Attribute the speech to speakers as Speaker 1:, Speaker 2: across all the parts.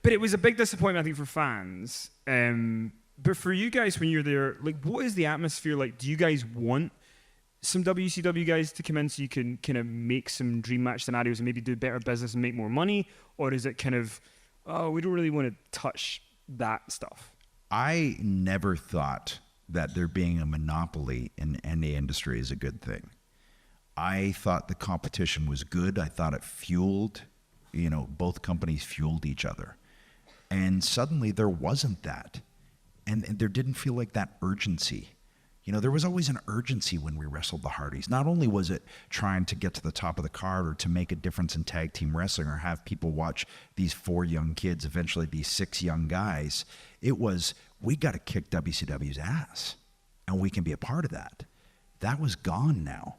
Speaker 1: But it was a big disappointment, I think, for fans. But for you guys, when you're there, like, what is the atmosphere like? Do you guys want some WCW guys to come in so you can kind of make some dream match scenarios and maybe do better business and make more money? Or is it kind of, oh, we don't really want to touch that stuff?
Speaker 2: I never thought that there being a monopoly in any industry is a good thing. I thought the competition was good. I thought it fueled, both companies fueled each other. And suddenly there wasn't that. And there didn't feel like that urgency. There was always an urgency when we wrestled the Hardys. Not only was it trying to get to the top of the card or to make a difference in tag team wrestling or have people watch these 4 young kids, eventually these 6 young guys. It was, we got to kick WCW's ass, and we can be a part of that. That was gone now.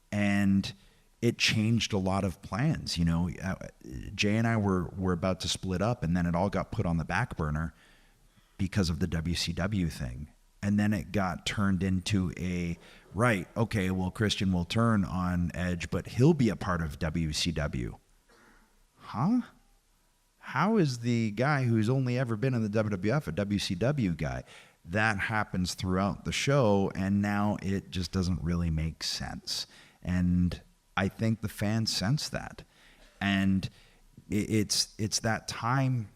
Speaker 2: And it changed a lot of plans. Jay and I were about to split up, and then it all got put on the back burner because of the WCW thing. And then it got turned into Christian will turn on Edge, but he'll be a part of WCW. Huh? How is the guy who's only ever been in the WWF a WCW guy? That happens throughout the show, and now it just doesn't really make sense. And I think the fans sense that. And it's that time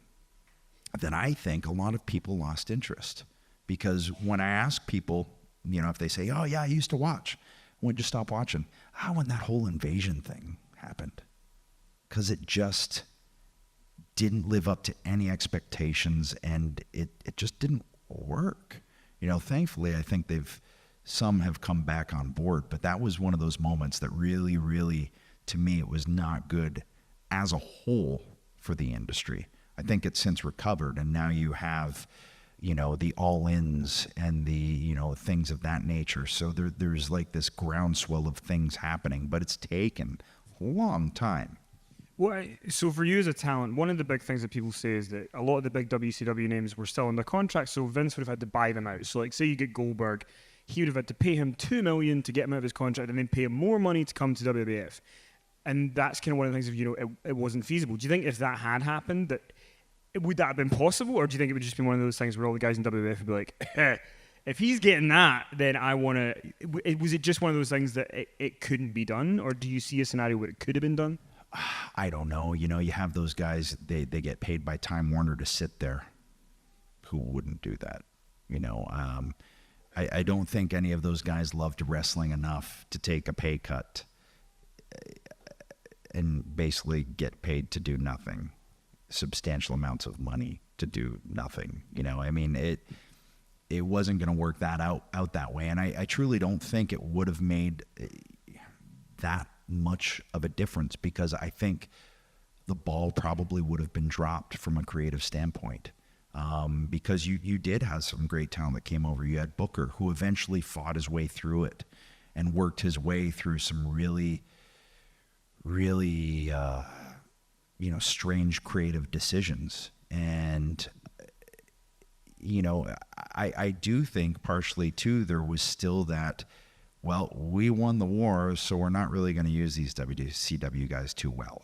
Speaker 2: that I think a lot of people lost interest. Because when I ask people, if they say, oh, yeah, I used to watch. When did you stop watching? When that whole invasion thing happened. Because it just didn't live up to any expectations, and it just didn't work. Thankfully, I think some have come back on board, but that was one of those moments that really, really, to me, it was not good as a whole for the industry. I think it's since recovered, and now you have the all-ins and the, things of that nature. So there's like this groundswell of things happening, but it's taken a long time.
Speaker 1: Well, so for you as a talent, one of the big things that people say is that a lot of the big WCW names were still under contract, so Vince would have had to buy them out. So like, say you get Goldberg, he would have had to pay him $2 million to get him out of his contract and then pay him more money to come to WWF. And that's kind of one of the things of, it wasn't feasible. Do you think if that had happened, that would that have been possible, or do you think it would just be one of those things where all the guys in WWF would be like, if he's getting that, then I want to... Was it just one of those things that it couldn't be done, or do you see a scenario where it could have been done?
Speaker 2: I don't know. You have those guys, they get paid by Time Warner to sit there. Who wouldn't do that? I don't think any of those guys loved wrestling enough to take a pay cut and basically get paid to do nothing. Substantial amounts of money to do nothing. It wasn't going to work out that way. And I truly don't think it would have made that much of a difference, because I think the ball probably would have been dropped from a creative standpoint. Because you did have some great talent that came over. You had Booker, who eventually fought his way through it and worked his way through some really, really, strange creative decisions. And, I do think partially too, there was still that, well, we won the war, so we're not really going to use these WCW guys too well.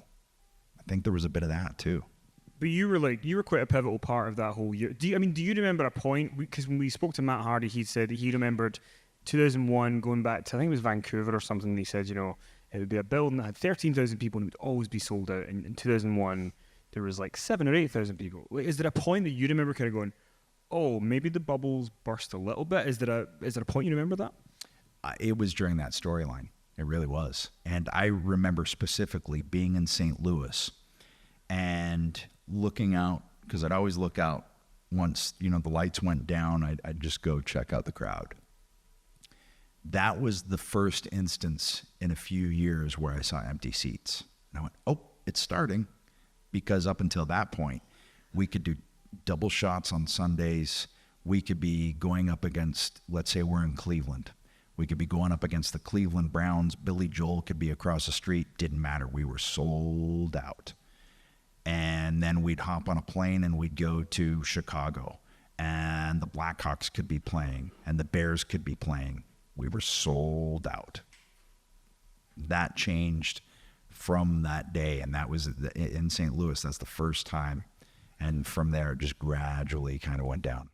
Speaker 2: I think there was a bit of that too.
Speaker 1: But you were quite a pivotal part of that whole year. Do you remember a point? Because when we spoke to Matt Hardy, he said that he remembered 2001 going back to, I think it was Vancouver or something. And he said, it would be a building that had 13,000 people and it would always be sold out. And in 2001, there was like 7,000 or 8,000 people. Is there a point that you remember kind of going, oh, maybe the bubbles burst a little bit? Is there a point you remember that?
Speaker 2: It was during that storyline. It really was. And I remember specifically being in St. Louis and looking out, because I'd always look out once, the lights went down, I'd just go check out the crowd. That was the first instance in a few years where I saw empty seats. And I went, oh, it's starting. Because up until that point, we could do double shots on Sundays. We could be going up against, let's say we're in Cleveland. We could be going up against the Cleveland Browns. Billy Joel could be across the street. Didn't matter. We were sold out. And then we'd hop on a plane and we'd go to Chicago. And the Blackhawks could be playing. And the Bears could be playing. We were sold out. That changed from that day. And that was in St. Louis. That's the first time And from there, it just gradually kind of went down.